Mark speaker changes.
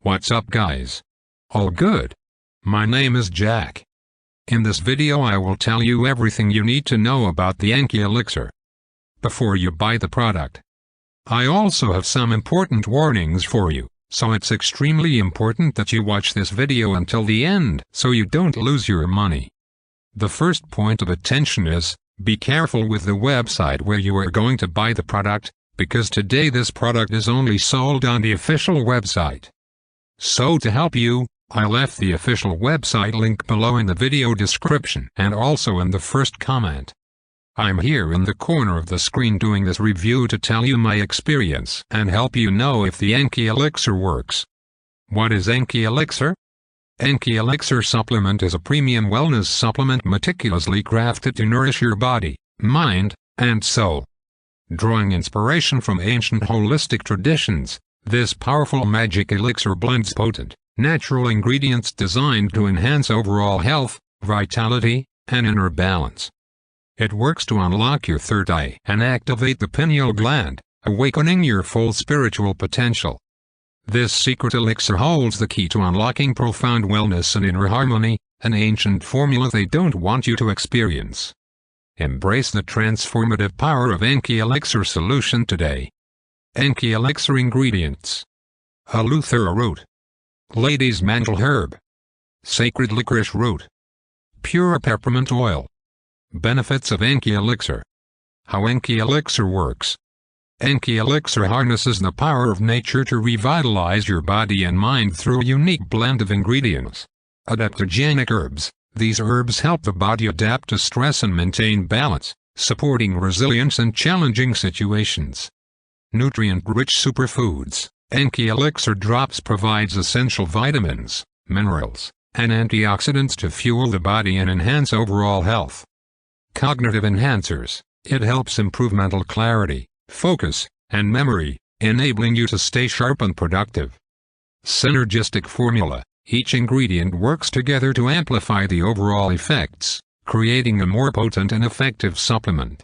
Speaker 1: What's up guys? All good? My name is Jack. In this video I will tell you everything you need to know about the Enki Elixir before you buy the product. I also have some important warnings for you, so it's extremely important that you watch this video until the end so you don't lose your money. The first point of attention is, be careful with the website where you are going to buy the product, because today this product is only sold on the official website. So to help you, I left the official website link below in the video description and also in the first comment. I'm here in the corner of the screen doing this review to tell you my experience and help you know if the Enki Elixir works. What is Enki Elixir? Enki Elixir supplement is a premium wellness supplement meticulously crafted to nourish your body, mind, and soul. Drawing inspiration from ancient holistic traditions, this powerful magic elixir blends potent, natural ingredients designed to enhance overall health, vitality, and inner balance. It works to unlock your third eye and activate the pineal gland, awakening your full spiritual potential. This secret elixir holds the key to unlocking profound wellness and inner harmony, an ancient formula they don't want you to experience. Embrace the transformative power of Enki Elixir solution today. Enki Elixir ingredients: Eleuthero Root, Lady's Mantle herb, Sacred Licorice root, Pure Peppermint Oil. Benefits of Enki Elixir. How Enki Elixir works. Enki Elixir harnesses the power of nature to revitalize your body and mind through a unique blend of ingredients. Adaptogenic herbs. These herbs help the body adapt to stress and maintain balance, supporting resilience in challenging situations. Nutrient-rich superfoods. Enki Elixir drops provides essential vitamins, minerals, and antioxidants to fuel the body and enhance overall health. Cognitive enhancers. It helps improve mental clarity, focus, and memory, enabling you to stay sharp and productive. Synergistic formula. Each ingredient works together to amplify the overall effects, creating a more potent and effective supplement.